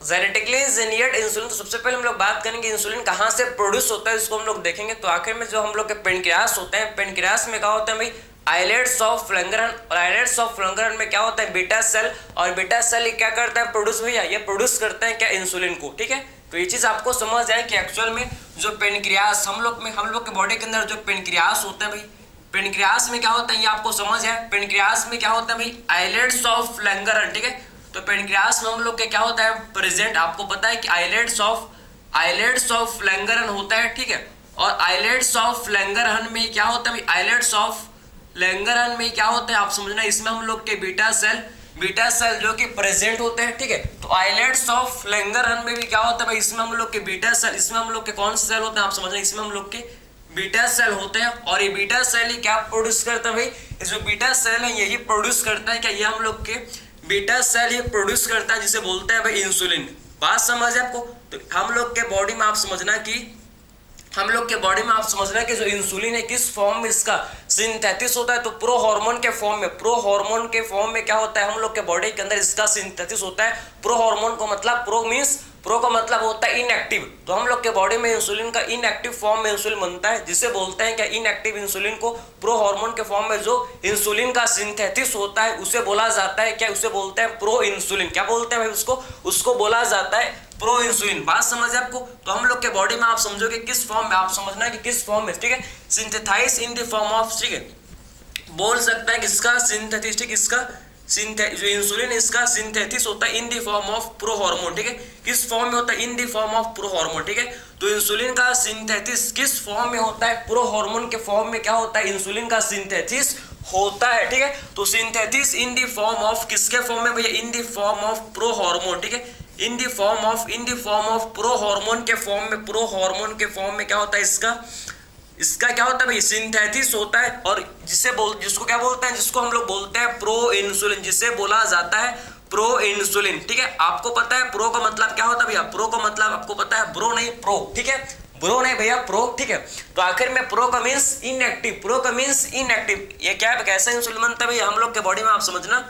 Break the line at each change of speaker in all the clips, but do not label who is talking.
Genetically engineered insulin, तो सबसे पहले हम लोग बात करेंगे इंसुलिन कहाँ से प्रोड्यूस होता है, इसको हम लोग देखेंगे। तो आखिर में जो हम लोग के पेनक्रियास होते हैं, पेनक्रियास में क्या होता है भाई, आइलेट्स ऑफ लैंगरहन, और आइलेट्स ऑफ लैंगरहन में क्या होता है, बीटा सेल, और बीटा सेल ये क्या करता है, प्रोड्यूस भैया, ये प्रोड्यूस करते हैं क्या, इंसुलिन को। ठीक है, तो ये चीज आपको समझ जाए कि एक्चुअल में जो पेनक्रियास हम लोग के बॉडी के अंदर जो पेनक्रियास होता है भाई, पेनक्रियास में क्या होता है ये आपको समझ है। पेनक्रियास में क्या होता है भाई, आइलेट्स ऑफ लैंगरहन। ठीक है, तो पेनक्रियास में हम लोग के क्या होता है प्रेजेंट, आपको पता है कि आइलेट्स ऑफ लैंगरहन होता है। ठीक है, और आइलेट्स ऑफ लैंगरहन में क्या होता है भाई, आइलेट्स ऑफ लैंगरहन में क्या होता है आप समझना, इसमें हम लोग के बीटा सेल जो कि प्रेजेंट होते हैं। ठीक है, तो आइलेट्स ऑफ लैंगरहन में भी क्या होता है भाई, इसमें हम लोग के बीटा सेल, इसमें हम लोग के कौन से सेल होते हैं आप समझना, इसमें हम लोग के बीटा सेल होते हैं। और ये बीटा सेल ही क्या प्रोड्यूस करता है भाई, ये जो बीटा सेल है यही प्रोड्यूस करता है क्या, ये हम लोग के बीटा सेल ही प्रोड्यूस करता है, जिसे बोलते हैं भाई इंसुलिन। बात समझ है आपको। तो हम लोग के बॉडी में आप समझना कि जो इंसुलिन है किस फॉर्म में इसका सिंथेसिस होता है, तो प्रो हार्मोन के फॉर्म में क्या होता है हम लोग के बॉडी के अंदर इसका सिंथेसिस होता है। प्रो हार्मोन को मतलब प्रो का मतलब होता है इनएक्टिव, तो हम लोग के बॉडी में इंसुलिन का इनएक्टिव फॉर्म में इंसुलिन बनता है, जिसे बोलते हैं क्या, इनएक्टिव इंसुलिन को प्रो हार्मोन के फॉर्म में जो इंसुलिन का सिंथेसिस होता है उसे बोला जाता है क्या, उसे बोलते हैं प्रो इंसुलिन। क्या बोलते हैं भाई उसको बोला जाता है प्रो इंसुलिन। बात समझ आपको। तो हम लोग के बॉडी में आप समझोगे किस फॉर्म में, आप समझना है कि किस फॉर्म में। ठीक है, synthesize in the form of, ठीक है, बोल सकता है किसका सिंथेसिस, ठीक, इसका जो इंसुलिन इसका सिंथेसिस होता है इन the form of pro hormone. ठीक है, किस फॉर्म में होता है, इन the form of pro hormone. ठीक है, तो इंसुलिन का सिंथेसिस किस फॉर्म में होता है, प्रो हार्मोन के फॉर्म में क्या होता है, इंसुलिन का सिंथेसिस होता है। ठीक है, तो synthesis in the form of किसके फॉर्म में भैया, इन the form of pro hormone. ठीक है, इन the form of pro hormone के फॉर्म में क्या होता है, इसका क्या होता है भाई, सिंथेसिस होता है। और जिसको क्या बोलते हैं, जिसको हम लोग बोलते हैं प्रो इंसुलिन, जिसे बोला जाता है प्रो इंसुलिन। ठीक है, आपको पता है प्रो का मतलब क्या होता है भैया, प्रो का मतलब आपको पता है, ब्रो नहीं प्रो। ठीक है, ब्रो नहीं भैया प्रो। ठीक है, तो आखिर में प्रो का मींस इनएक्टिव, ये क्या है, कैसा इंसुलिन बनता है भैया हम लोग के बॉडी में, आप समझना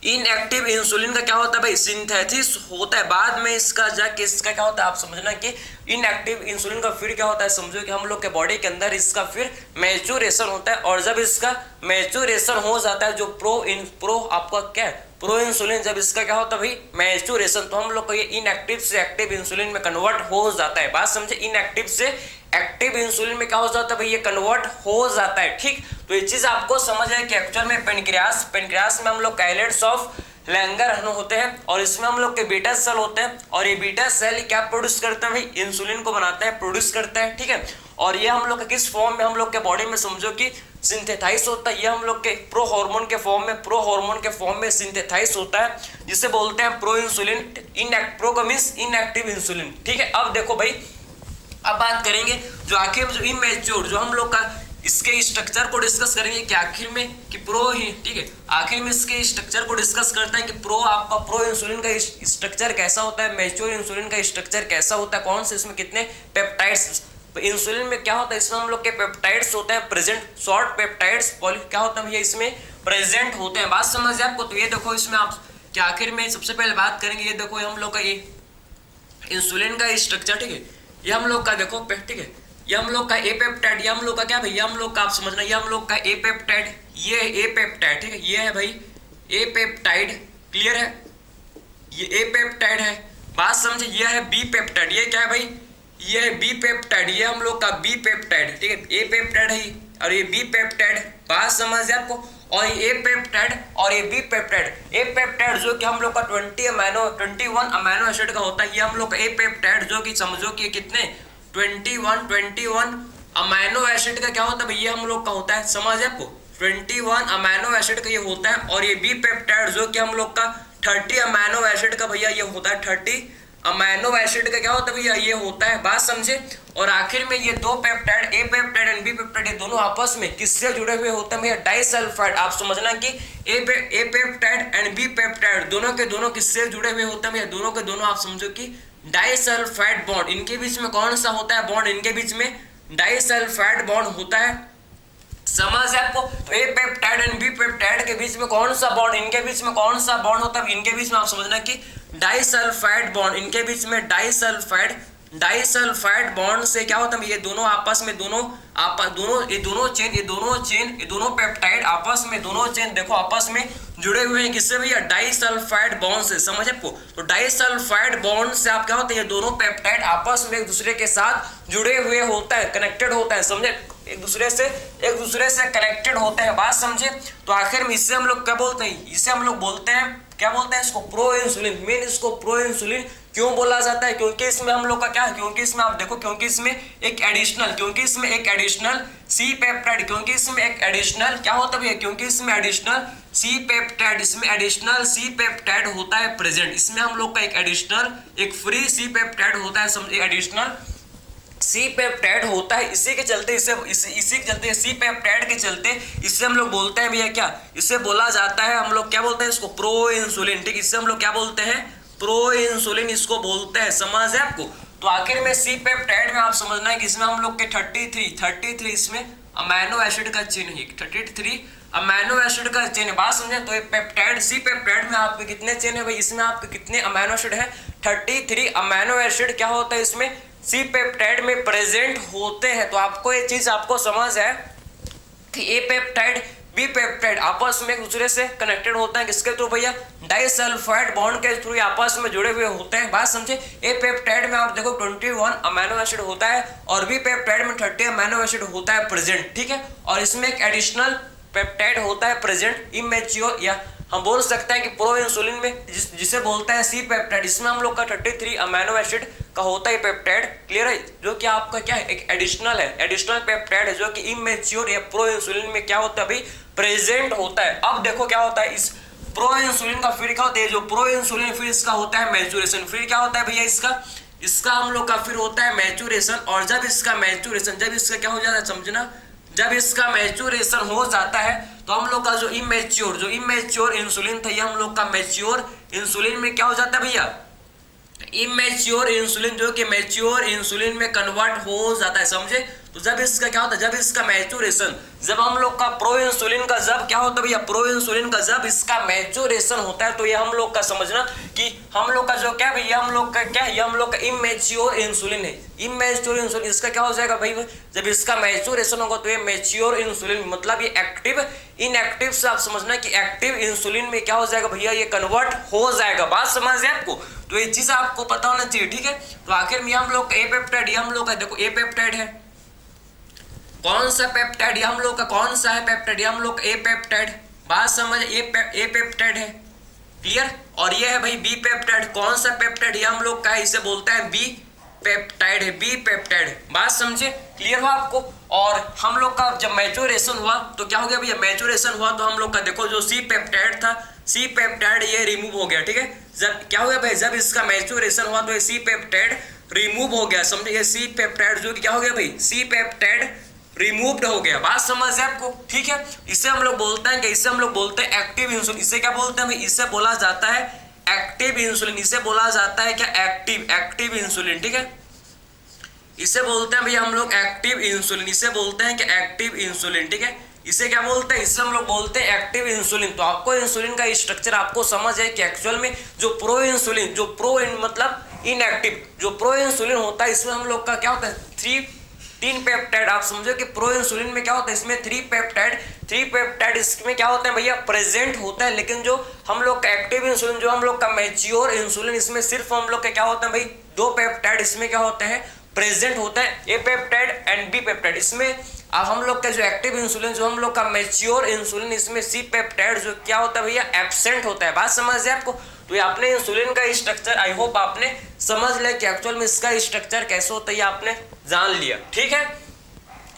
इनएक्टिव इंसुलिन का क्या होता है भाई, सिंथेसिस होता है। बाद में इसका क्या होता है आप समझना कि इनएक्टिव इंसुलिन का फिर क्या होता है, समझो कि हम लोग के बॉडी के अंदर इसका फिर मैच्योरेशन होता है। और जब इसका मैच्योरेशन हो जाता है, जो प्रो आपका क्या है, प्रो इंसुलिन, जब इसका क्या होता है भाई मैच्योरेशन, तो हम लोग का ये इनएक्टिव से एक्टिव इंसुलिन में कन्वर्ट हो जाता है। बात समझे, इनएक्टिव से एक्टिव इंसुलिन में क्या हो जाता है भाई, ये कन्वर्ट हो जाता है। ठीक, तो ये चीज आपको समझ है कि एक्चुअल में पेनक्रियास में हम लोग आइलेट्स ऑफ लैंगरहन होते हैं, और इसमें हम लोग के बीटा सेल होते हैं, और ये बीटा सेल क्या प्रोड्यूस करते हैं भाई, इंसुलिन को बनाता है, प्रोड्यूस करता है। ठीक है, और ये हम लोग के किस फॉर्म में, हम लोग के बॉडी में समझो कि सिंथेसाइज होता है, ये हम लोग के प्रो हार्मोन के फॉर्म में सिंथेसाइज होता है, जिसे बोलते हैं प्रो इंसुलिन। प्रो का मींस इनएक्टिव इंसुलिन। ठीक है, अब देखो भाई, अब बात करेंगे जो आखिर में जो इमेच्योर, जो हम लोग का इसके स्ट्रक्चर को डिस्कस करेंगे कि आखिर में कि प्रो ही, ठीक है, आखिर में इसके स्ट्रक्चर को डिस्कस करते हैं कि प्रो इंसुलिन का स्ट्रक्चर कैसा होता है, मैच्योर इंसुलिन का स्ट्रक्चर कैसा होता है, कौन से इसमें कितने पेप्टाइड्स, इंसुलिन में क्या होता है, इसमें हम लोग के पेप्टाइड्स होते हैं प्रेजेंट, शॉर्ट पेप्टाइड्स क्या होता है भैया, इसमें प्रेजेंट होते हैं। बात समझ है आपको। तो ये देखो इसमें आप क्या आखिर में सबसे पहले बात करेंगे, ये देखो हम लोग का ये इंसुलिन का स्ट्रक्चर। ठीक है, ये हम लोग का देखो, ठीक है, ये हम लोग का ए पेप्टाइड, ये हम लोग का क्या भैया, हम लोग का आप समझना, ये हम लोग का ए पेप्टाइड, ये ए पेप्टाइड। ठीक है, ये है भाई ए पेप्टाइड, क्लियर है, ये ए पेप्टाइड है। बात समझे, ये है बी पेप्टाइड, ये क्या है भाई, ये है बी पेप्टाइड, ये हम लोग का बी पेप्टाइड। ठीक है, ए पेप्टाइड है और ये बी पेप्टाइड। बात समझ है आपको। और ये ए पेप्टाइड और ये बी पेप्टाइड, ए पेप्टाइड जो कि हम लोग का 21 अमीनो एसिड का होता है, ये हम लोग का ए पेप्टाइड जो कि समझो कि कितने 21 अमीनो एसिड का क्या होता है भैया, हम लोग का होता है, समझ है आपको, 21 अमीनो एसिड का ये होता है। और ये बी पेप्टाइड जो कि हम लोग का 30 अमीनो एसिड का भैया ये होता है, 30 अमीनो एसिड का क्या होता है भैया, ये होता है। बात समझे। और आखिर में ये दो peptide, A peptide and B peptide, ये दोनों आपस में किससे जुड़े हुए होते हैं भैया, डाइसल्फाइड। आप समझना कि ए पेप्टाइड एंड बी पेप्टाइड दोनों के दोनों किससे जुड़े हुए होते हैं भैया, दोनों के दोनों आप समझो कि डाइसल्फाइड बॉन्ड, इनके बीच में कौन सा होता है बॉन्ड, इनके बीच में डाइसल्फाइड बॉन्ड होता है। समझ है आपको। तो ए पेप्टाइड एंड बी पेप्टाइड के बीच में कौन सा बॉन्ड, इनके बीच में कौन सा बॉन्ड होता है, इनके बीच में आप समझना कि डाइसल्फाइड बॉन्ड, इनके बीच में डाइसल्फाइड बॉन्ड से क्या होता है, ये दोनों आपस में ये दोनों पेप्टाइड आपस में, दोनों चेन देखो आपस में जुड़े हुए हैं, किससे भैया, डाइसल्फाइड बॉन्ड से, समझ आपको। तो डाइसल्फाइड बॉन्ड से आप क्या होता है, ये दोनों पेप्टाइड आपस में एक दूसरे के साथ जुड़े हुए होता है, कनेक्टेड होता है, समझे, एक दूसरे से कनेक्टेड होते हैं, बात समझे। तो आखिर में इससे हम लोग क्या बोलते हैं, इसे हम लोग बोलते हैं, क्या बोलते हैं इसको, प्रो इंसुलिन। मेन इसको प्रो इंसुलिन क्यों बोला जाता है, क्योंकि इसमें हम लोग का क्या है, क्योंकि इसमें आप देखो, क्योंकि इसमें एक एडिशनल सी पेप्टाइड, क्योंकि इसमें एक एडिशनल क्या होता है, क्योंकि इसमें एडिशनल सी पेप्टाइड होता है प्रेजेंट, इसमें हम लोग का एक एडिशनल, एक फ्री सी पेप्टाइड होता है, समझिए, एडिशनल सी पेप्टाइड होता है। इसी के चलते सी पेप्टाइड के चलते इससे हम लोग बोलते हैं भैया क्या, इससे बोला जाता है, हम लोग क्या बोलते हैं इसको, प्रो इंसुलिन, ठीक, इससे हम लोग क्या बोलते हैं, प्रो इंसुलिन इसको बोलते हैं, समझ है आपको। तो आखिर में सी पेप्टाइड में आप समझना है कि इसमें हम लोग के 33 इसमें अमीनो एसिड का चेन है, 33 अमीनो एसिड का चेन है, बात समझे। तो पेप्टाइड, सी पेप्टाइड में आपके कितने चेन है भाई, इसमें आपके कितने अमीनो एसिड है, 33 अमीनो एसिड क्या होता है इसमें, सी पेप्टाइड में प्रेजेंट होते हैं। तो आपको ये चीज आपको समझ है कि ए पेप्टाइड बी पेप्टाइड आपस में एक दूसरे से कनेक्टेड होता है, किसके थ्रू भैया, डाइसल्फाइड बॉन्ड के थ्रू आपस में जुड़े हुए होते हैं, बात समझे। ए पेप्टाइड में आप देखो 21 अमीनो एसिड होता है और बी पेप्टाइड में 30 अमीनो एसिड होता है प्रेजेंट, ठीक है। और इसमें एक एडिशनल पेप्टाइड होता है प्रेजेंट, इमेच्योर, या हम बोल सकते हैं कि प्रो इंसुलिन में जिसे बोलते हैं सी पेप्टाइड, इसमें हम लोग का 33 अमीनो एसिड का होता है पेप्टाइड, क्लियर है, जो कि आपका क्या है, एक एडिशनल पेप्टाइड है, जो कि इमेच्योर या प्रो इंसुलिन में क्या होता है अभी प्रेजेंट होता है। अब देखो क्या होता है इस प्रो इंसुलिन का, फिर क्या होता है, जो प्रो इंसुलिन फिर इसका होता है मैच्योरेशन, फिर क्या होता है भैया इसका हम लोग का फिर होता है मैच्योरेशन। और जब इसका क्या हो जाता है, समझना, जब इसका मैच्योरेशन हो जाता है तो हम लोग का जो इमेच्योर इंसुलिन था, ये हम लोग का मैच्योर इंसुलिन में क्या हो जाता है भैया, इमेच्योर इंसुलिन, जो कि मैच्योर इंसुलिन में कन्वर्ट हो जाता है, समझे। तो जब इसका क्या होता है, जब इसका मैच्योरेशन, जब हम लोग का प्रो इंसुलिन का जब क्या होता है भैया, प्रो इंसुलिन का जब इसका मैच्योरेशन होता है, तो ये हम लोग का समझना कि हम लोग का जो क्या भैया, हम लोग का क्या है, हम लोग का इमेच्योर इंसुलिन है, इमेच्योर इंसुलिन, इसका क्या हो जाएगा भाई, जब इसका मैच्योरेशन होगा तो ये मैच्योर इंसुलिन, मतलब ये एक्टिव, इनएक्टिव से आप समझना कि एक्टिव इंसुलिन में क्या हो जाएगा भैया, ये कन्वर्ट हो जाएगा, बात समझ है आपको। तो ये चीज आपको पता होना चाहिए, ठीक है। तो आखिर में हम लोग ए पेप्टाइड, ये हम लोग का देखो ए पेप्टाइड है, कौन सा पेप्टाइड, ये हम लोग का कौन सा है पेप्टाइड, ये हम लोग ए पेप्टाइड, बात समझ, ए पेप्टाइड है, क्लियर। और ये है भाई बी पेप्टाइड, कौन सा पेप्टाइड, ये हम लोग का इसे बोलते हैं बी पेप्टाइड है, बी पेप्टाइड, बात समझे, क्लियर हुआ आपको। और हम लोग का जब मैच्योरेशन हुआ तो क्या हो गया भैया, मैच्योरेशन हुआ तो हम लोग का देखो जो सी पेप्टाइड था, सी पेप्टाइड ये रिमूव हो गया, ठीक है। जब क्या हो गया भाई, जब इसका मैच्योरेशन हुआ तो ये सी पेप्टाइड रिमूव हो गया, समझे, ये सी पेप्टाइड जो क्या हो गया भाई, सी पेप्टाइड रिमूव्ड हो गया, बात समझ है आपको, ठीक है। इसे हम लोग बोलते हैं कि इसे हम लोग बोलते हैं एक्टिव इंसुलिन, इसे क्या बोलते हैं भाई, इसे बोला जाता है एक्टिव इंसुलिन, इसे बोला जाता है क्या, एक्टिव इंसुलिन, ठीक है। इसे बोलते हैं भैया हम लोग एक्टिव इंसुलिन, इसे बोलते हैं कि एक्टिव इंसुलिन, ठीक है। इसे क्या बोलते हैं, इससे हम लोग बोलते हैं एक्टिव इंसुलिन। तो आपको इंसुलिन का स्ट्रक्चर आपको समझ है कि एक्चुअल में जो प्रो इंसुलिन, जो प्रो मतलब इनएक्टिव, जो प्रो इंसुलिन होता है, इसमें हम लोग का क्या होता है, 3 पेप्टाइड, आप समझो कि प्रो इंसुलिन में क्या होता है, इसमें 3 पेप्टाइड इसमें क्या होता है भैया, प्रेजेंट होता है। लेकिन जो हम लोग का एक्टिव इंसुलिन, जो हम लोग का मैच्योर इंसुलिन, इसमें सिर्फ हम लोग का क्या होता है भाई, 2 पेप्टाइड इसमें क्या होते हैं, प्रेजेंट होता है, ए पेप्टाइड एंड बी पेप्टाइड। इसमें अब हम लोग का जो एक्टिव इंसुलिन, जो हम लोग का मैच्योर इंसुलिन, इसमें सी पेप्टाइड जो क्या होता है भैया, एब्सेंट होता है, बात समझ है आपको। तो ये आपने इंसुलिन का स्ट्रक्चर, आई होप आपने समझ लिया कि एक्चुअल में इसका स्ट्रक्चर कैसे होता है, आपने जान लिया, ठीक है।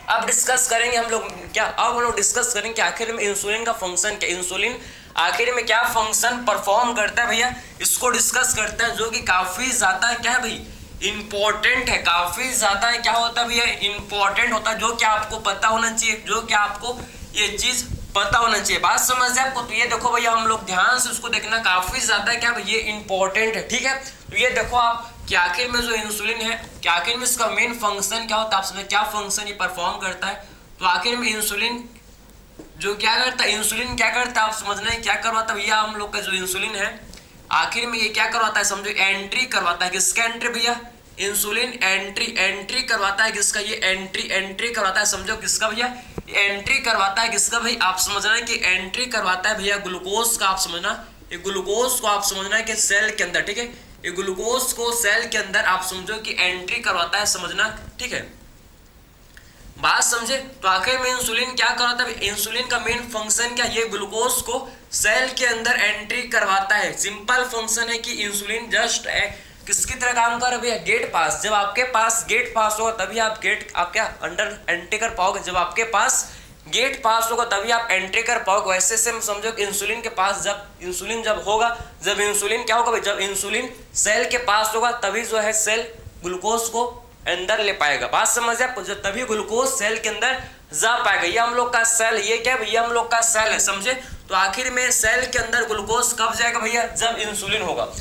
अब डिस्कस करेंगे हम लोग क्या, अब हम लोग डिस्कस करेंगे आखिर में इंसुलिन का फंक्शन क्या, इंसुलिन आखिर में क्या फंक्शन परफॉर्म करता है भैया, इसको डिस्कस करते हैं, जो कि काफी ज्यादा क्या है भाई, इंपॉर्टेंट है, काफी ज्यादा क्या होता है भैया, इंपॉर्टेंट होता है, जो कि आपको पता होना चाहिए, जो कि आपको ये चीज पता होना चाहिए, बात समझ है आपको। तो ये देखो भैया, हम लोग ध्यान से उसको देखना, काफी ज्यादा क्या भाई, ये इंपॉर्टेंट है, ठीक है। तो ये देखो आप कि आखिर में जो इंसुलिन है, कि आखिर में इसका मेन फंक्शन क्या होता है, आप समझ क्या फंक्शन ये परफॉर्म करता है। तो आखिर में इंसुलिन जो क्या करता है, इंसुलिन क्या करता है, आप समझना है क्या करवाता है भैया, हम लोग का जो इंसुलिन है, आखिर में ये क्या करवाता है समझो, एंट्री करवाता है। किसका एंट्री भैया, इंसुलिन एंट्री करवाता है। किसका, ये एंट्री करवाता है समझो, किसका भैया, एंट्री करवाता है। किसका भाई, आप समझना है कि एंट्री करवाता है भैया ग्लूकोज का। आप समझना, ये ग्लूकोज को आप समझना है कि सेल के अंदर, ठीक है, ये ग्लूकोज को सेल के अंदर आप समझो कि एंट्री करवाता है, समझना, ठीक है, बात समझे। तो आखिर में इंसुलिन क्या करवाता है, इंसुलिन का मेन फंक्शन क्या, ये ग्लूकोज को सेल के अंदर एंट्री करवाता है। सिंपल फंक्शन है कि इंसुलिन जस्ट किसकी तरह काम कर रहा है भैया, गेट पास। जब आपके पास गेट पास होगा तभी आप क्या अंडर एंट्री कर पाओगे। जब आपके पास गेट पास होगा तभी आप एंट्री कर पाओगे। वैसे से समझो कि इंसुलिन के पास जब इंसुलिन होगा, जब इंसुलिन क्या होगा भाई, जब इंसुलिन सेल के पास होगा तभी जो है सेल ग्लूकोज को अंदर ले पाएगा। बात समझ आपको, जब तभी ग्लूकोज सेल के अंदर जा पाएगा। ये हम लोग का सेल, ये क्या भैया हम लोग का सेल है, समझे। तो आखिर में सेल के अंदर ग्लूकोज कब जाएगा भैया, जब इंसुलिन होगा,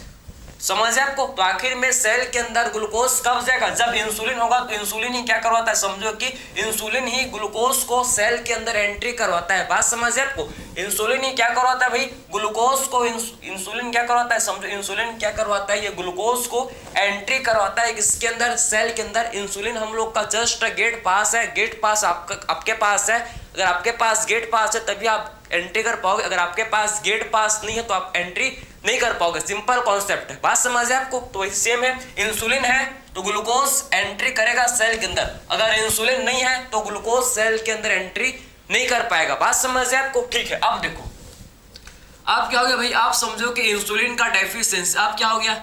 समझ आपको। तो आखिर में सेल के अंदर ग्लूकोज कब जाएगा, जब इंसुलिन होगा। तो इंसुलिन ही क्या करवाता है समझो कि इंसुलिन ही ग्लूकोज को सेल के अंदर एंट्री करवाता है। बात समझ आपको, इंसुलिन ही क्या करवाता है भाई, ग्लूकोज को इंसुलिन क्या करवाता है समझो, इंसुलिन क्या करवाता है, ये ग्लूकोज को एंट्री करवाता है किसके अंदर, सेल के अंदर। इंसुलिन हम लोग का जस्ट गेट पास है, गेट पास आपके पास है। अगर आपके पास गेट पास है तभी आप एंट्री कर पाओगे, अगर आपके पास गेट पास नहीं है तो आप एंट्री नहीं कर पाओगे। सिंपल कॉन्सेप्ट है, बात समझ है आपको। तो वही सेम है, इंसुलिन है तो ग्लूकोज एंट्री करेगा सेल के अंदर, अगर इंसुलिन नहीं है तो ग्लूकोज सेल के अंदर एंट्री नहीं कर पाएगा। बात समझ है आपको, ठीक है। अब देखो, अब क्या हो गया भाई, आप समझो कि इंसुलिन का डेफिशिएंसी, अब क्या हो गया,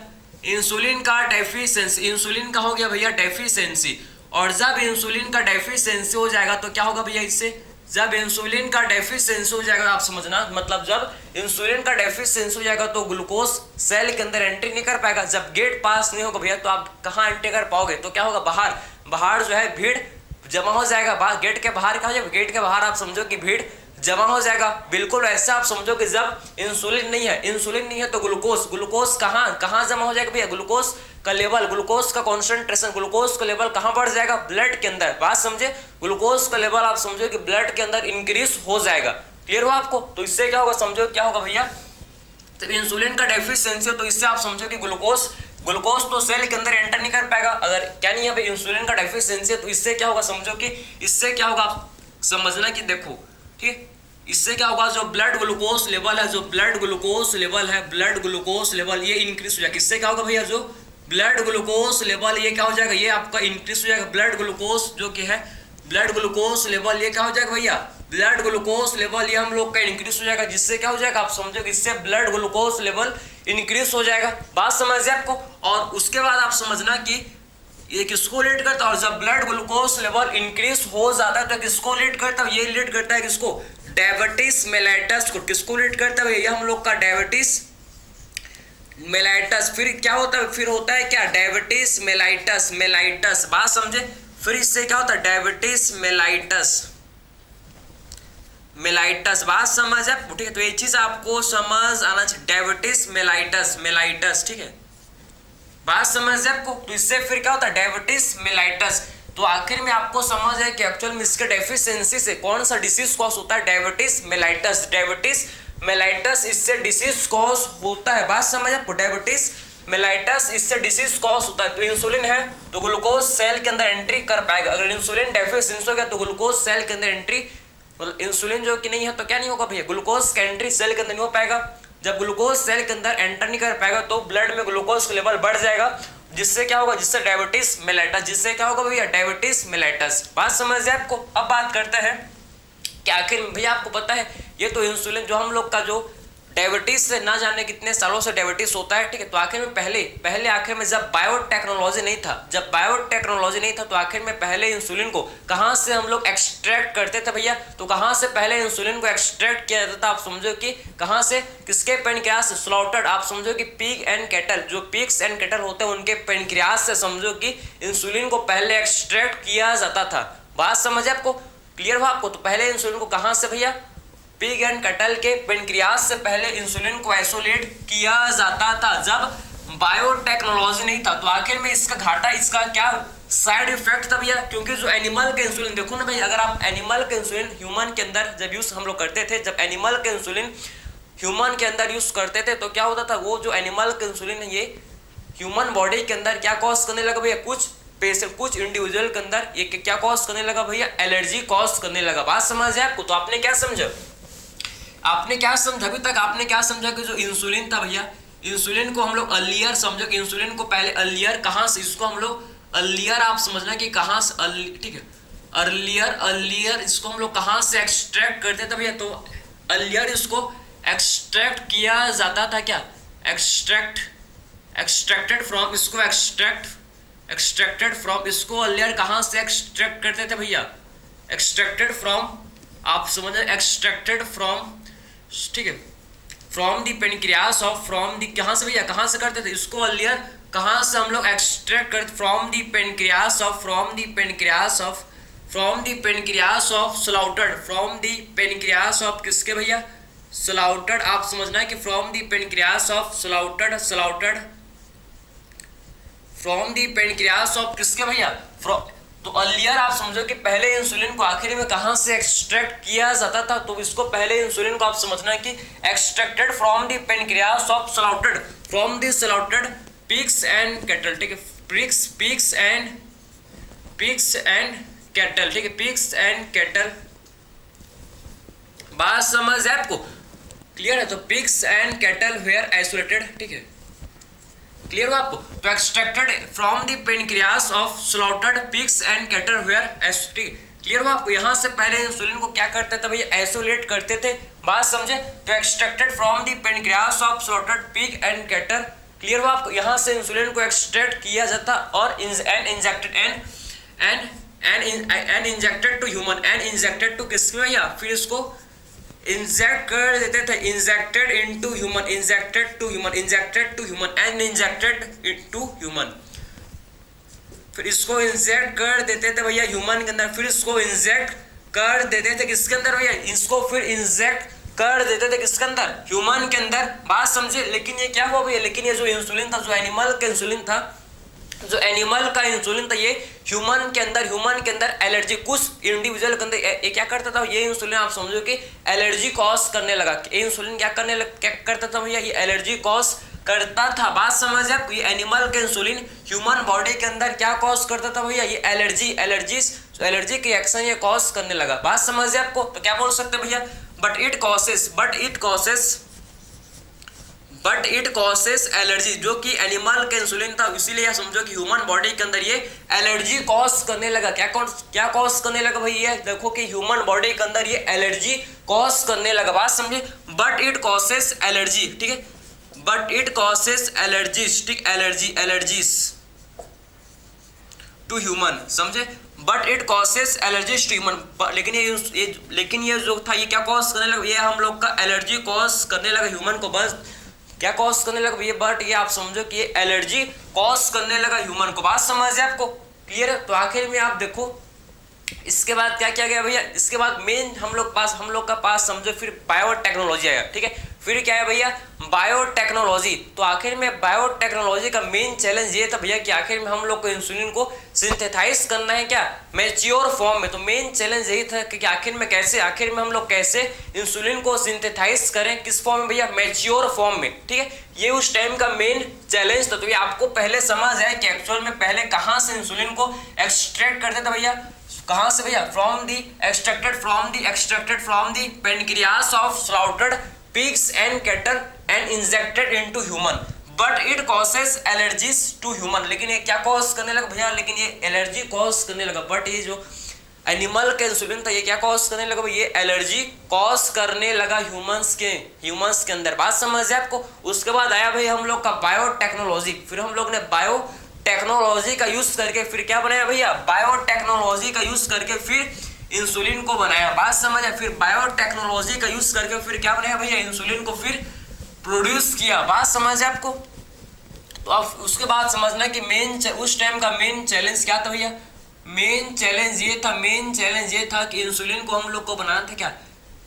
इंसुलिन का डेफिशिएंसी, इंसुलिन का हो गया भैया डेफिशिएंसी। और जब इंसुलिन का डेफिशिएंसी हो जाएगा तो क्या होगा भैया, इससे जब इंसुलिन का डेफिशिएंसी हो जाएगा, आप समझना, मतलब जब इंसुलिन का डेफिशिएंसी हो जाएगा तो ग्लूकोज सेल के अंदर एंट्री नहीं कर पाएगा। जब गेट पास नहीं होगा भैया तो आप कहाँ एंट्री कर पाओगे, तो क्या होगा, बाहर जो है भीड़ जमा हो जाएगा। गेट के बाहर क्या हो जाएगा, गेट के बाहर आप समझो कि भीड़ जमा हो जाएगा। बिल्कुल ऐसा आप समझो कि जब इंसुलिन नहीं है तो ग्लूकोज कहाँ जमा हो जाएगा भैया, ग्लूकोज का लेवल, ग्लूकोज का कॉन्सेंट्रेशन, ग्लूकोज का लेवल कहाँ बढ़ जाएगा, ब्लड के अंदर। बात समझे, ग्लूकोज का लेवल आप समझो कि ब्लड के अंदर इंक्रीज हो जाएगा। क्लियर हो आपको। तो इससे क्या होगा समझो, क्या होगा भैया, तो इंसुलिन का डेफिशिएंसी हो तो इससे आप समझो कि ग्लूकोज तो सेल के अंदर एंटर नहीं कर पाएगा। अगर क्या नहीं है भाई, इंसुलिन का डेफिशिएंसी है तो इससे क्या होगा समझो कि इससे क्या होगा, आप समझना कि देखो, ठीक, इससे क्या होगा, जो ब्लड ग्लूकोज लेवल है, जो ब्लड ग्लूकोज लेवल है, ब्लड ग्लूकोज लेवल ये इंक्रीज हो जाएगा। इससे क्या होगा भैया, जो ब्लड ग्लूकोज लेवल ये क्या हो जाएगा, ये आपका इंक्रीज हो जाएगा। ब्लड ग्लूकोज जो कि है, ब्लड ग्लूकोज लेवल ये क्या हो जाएगा भैया, ब्लड ग्लूकोज लेवल ये हम लोग का इंक्रीज हो जाएगा। जिससे क्या हो जाएगा, आप समझो कि इससे ब्लड ग्लूकोज लेवल इंक्रीज हो जाएगा। बात समझिए आपको। और उसके बाद आप समझना कि ये किसको लीड करता है, और जब ब्लड ग्लूकोज लेवल इंक्रीज हो जाता है तो किसको लीड करता है, ये लीड करता है किसको, डायबिटीज मेलाइटस को। किसको लीड करता है, ये हम लोग का डायबिटीज मेलाइटस। फिर क्या होता है, फिर होता है क्या, डायबिटीज मेलाइटस। बात समझे, फिर इससे क्या होता है, डायबिटीज मेलाइटस। बात समझ है, ठीक है। तो ये चीज आपको समझ आना चाहिए, डायबिटीज मेलाइटस, ठीक है। बात समझ है आपको। तो इससे फिर क्या होता है, डायबिटीज मेलाइटस। तो आखिर में आपको समझ है कि एक्चुअल में इसके डेफिशिएंसी से कौन सा डिसीज कॉज होता है, डायबिटीज मेलाइटस इससे डिसीज कॉज होता है। बात समझ आपको, डायबिटीज मेलाइटस इससे डिसीज कॉज होता है। तो इंसुलिन है तो ग्लूकोज सेल के अंदर एंट्री कर पाएगा। अगर इंसुलिन डेफिशिएंसी हो गया तो ग्लूकोज सेल के अंदर एंट्री, मतलब इंसुलिन जो कि नहीं है तो क्या नहीं होगा भैया, ग्लूकोज का एंट्री सेल के अंदर नहीं हो पाएगा। जब ग्लूकोज सेल के अंदर एंटर नहीं कर पाएगा तो ब्लड में ग्लूकोज का लेवल बढ़ जाएगा, जिससे क्या होगा, जिससे डायबिटीज मेलाइटस, जिससे क्या होगा भैया, डायबिटीज मेलाइटस। बात समझ जाए आपको। अब बात करते हैं कि आखिर भैया आपको पता है ये तो इंसुलिन जो हम लोग का जो डायबिटीज से ना जाने कितने सालों से डायबिटीज होता है, ठीक है। तो आखिर में पहले आखिर में जब बायोटेक्नोलॉजी नहीं था तो आखिर में पहले इंसुलिन को कहाँ से हम लोग एक्सट्रैक्ट करते थे भैया, तो कहाँ से पहले इंसुलिन को एक्सट्रैक्ट किया जाता था, आप समझो कि कहाँ से, किसके पेनक्रियास से, स्लॉटर्ड, आप समझो कि पिग एंड कैटल, जो पिग्स एंड कैटल होते हैं उनके पेनक्रियास से समझो कि इंसुलिन को पहले एक्सट्रैक्ट किया जाता था। बात समझ आपको, क्लियर हुआ आपको। तो पहले इंसुलिन को कहाँ से भैया, पिग एंड कैटल के पेनक्रियास से पहले इंसुलिन को आइसोलेट किया जाता था जब बायोटेक्नोलॉजी नहीं था। तो आखिर में इसका घाटा, इसका क्या साइड इफेक्ट था भैया, क्योंकि जो एनिमल के इंसुलिन, देखो ना भाई, अगर आप एनिमल के इंसुलिन ह्यूमन के अंदर जब यूज हम लोग करते थे, जब एनिमल के इंसुलिन ह्यूमन के अंदर यूज करते थे तो क्या होता था, वो जो एनिमल का इंसुलिन है ये ह्यूमन बॉडी के अंदर क्या कॉज करने लगा भैया, कुछ पेशेंट कुछ इंडिविजुअल के अंदर ये क्या कॉज करने लगा भैया, एलर्जी कॉज करने लगा। बात समझ है आपको? तो आपने क्या समझा, आपने क्या समझा अभी तक? आपने क्या समझा कि जो इंसुलिन था भैया, इंसुलिन को हम लोग अर्लियर समझो कि इंसुलिन को पहले अर्लियर कहाँ से, इसको हम लोग अर्लियर आप समझना कि कहाँ से, ठीक है, अर्लियर इसको हम लोग कहाँ से एक्सट्रैक्ट करते थे भैया, तो अर्लियर इसको एक्सट्रैक्ट किया जाता था, क्या एक्सट्रैक्टेड फ्रॉम, इसको एक्सट्रैक्टेड फ्रॉम, इसको अर्लियर कहाँ से एक्सट्रैक्ट करते थे भैया, एक्सट्रैक्टेड फ्रॉम, आप समझ रहे, एक्सट्रैक्टेड फ्रॉम, ठीक है, from the pancreas of, from the, कहाँ से भैया, कहाँ से करते थे इसको अर्लियर, कहाँ से हम लोग एक्सट्रैक्ट करते, from the pancreas of, from the pancreas of, from the pancreas of slaughtered, from the pancreas of किसके भैया, स्लाउटेड, आप समझना है कि from the pancreas of slaughtered, from the pancreas of किसके भैया, तो अर्लियर आप समझो कि पहले इंसुलिन को आखिर में कहां से एक्सट्रैक्ट किया जाता था, तो इसको पहले इंसुलिन को आप समझना है कि extracted from the pancreas of slaughtered, from the slaughtered pigs and cattle, ठीक है, पिग्स एंड कैटल, ठीक है, पिग्स एंड कैटल। बात समझ है आपको? क्लियर है? तो pigs and cattle were isolated, ठीक है, क्लियर हो आपको? तो extracted from the pancreas of slaughtered pigs and cattle were, ठीक, क्लियर हो आपको? यहां से पहले इंसुलिन को क्या करते थे भैया, आइसोलेट करते थे। बात समझे? तो extracted from the pancreas of slotted pig and cattle, clear हो आपको? यहां से इंसुलिन को एक्सट्रैक्ट किया जाता और injected and injected to human, and injected to किसके भैया, फिर इसको इंजेक्ट कर देते थे, injected into human, injected to human and injected to human, फिर इसको इंजेक्ट कर देते थे भैया ह्यूमन के अंदर, फिर इसको इंजेक्ट कर देते थे किसके अंदर भैया, इसको फिर इंजेक्ट कर देते थे किसके अंदर, ह्यूमन के अंदर। बात समझे? लेकिन ये क्या हुआ भैया, लेकिन ये जो इंसुलिन था, जो एनिमल का इंसुलिन था, जो एनिमल का इंसुलिन था, ये ह्यूमन के अंदर एलर्जी, कुछ इंडिविजुअल के अंदर ये क्या करता था, ये इंसुलिन आप समझो कि एलर्जी कॉज करने लगा। ये इंसुलिन क्या करता था भैया, ये एलर्जी कॉज करता था। बात समझ है आपको? ये एनिमल के इंसुलिन ह्यूमन बॉडी के अंदर क्या कॉज करता था भैया, ये एलर्जी की एक्शन ये कॉज करने लगा। बात समझ है आपको? तो क्या बोल सकते भैया, बट इट कॉसेस एलर्जी, जो कि एनिमल के इंसुलिन था, इसीलिए यह समझो कि ह्यूमन बॉडी के अंदर ये एलर्जी कॉज करने लगा। क्या कॉज करने लगा भाई, ये देखो कि ह्यूमन बॉडी के अंदर ये एलर्जी कॉज करने लगा। बात समझे? बट इट कॉसेस एलर्जी, ठीक है, बट इट कॉसेस एलर्जीज, ठीक, एलर्जीज टू ह्यूमन, समझे? But it causes allergies to human, लेकिन ये जो था ये क्या कॉज करने लगा, ये हम लोग का एलर्जी कॉज करने लगा ह्यूमन को। बस क्या कॉज करने लगा भैया, बट ये आप समझो कि ये एलर्जी कॉज करने लगा ह्यूमन को। बात समझ है आपको? क्लियर है? तो आखिर में आप देखो इसके बाद क्या किया गया भैया, इसके बाद मेन हम लोग का पास समझो फिर बायोटेक्नोलॉजी आएगा, ठीक है। फिर क्या है भैया, बायोटेक्नोलॉजी। तो आखिर में बायोटेक्नोलॉजी का मेन चैलेंज ये था भैया कि आखिर में हम लोग को इंसुलिन को सिंथेसाइज करना है क्या, मैच्योर फॉर्म में। तो मेन चैलेंज यही था कि आखिर में हम लोग कैसे इंसुलिन को सिंथेसाइज करें, किस फॉर्म में भैया, मैच्योर फॉर्म में, ठीक है। ये उस टाइम का मेन चैलेंज था। तो ये आपको पहले समझ आए कि एक्चुअल में पहले कहाँ से इंसुलिन को एक्सट्रैक्ट करते थे भैया, कहां से भैया, extracted from the pancreas of slaughtered pigs and cattle and injected into human, but it causes allergies to human. लेकिन ये क्या कॉज करने लगा भैया, लेकिन ये एलर्जी कॉज करने लगा। बट ये जो एनिमल का इंसुलिन था ये क्या कॉज करने लगा, ये एलर्जी कॉज करने लगा ह्यूमंस के अंदर। बात समझ है आपको? उसके बाद आया भाई हम लोग का बायोटेक्नोलॉजी। फिर हम लोग ने बायोटेक्नोलॉजी का यूज करके फिर क्या बनाया भैया, बायोटेक्नोलॉजी का यूज करके फिर इंसुलिन को बनाया। बात समझ है? फिर बायोटेक्नोलॉजी का यूज करके फिर क्या बनाया भैया, इंसुलिन को फिर प्रोड्यूस किया। बात समझ है आपको? तो अब उसके बाद समझना कि उस टाइम का मेन चैलेंज क्या था भैया, मेन चैलेंज ये था कि इंसुलिन को हम लोग को बनाना था क्या,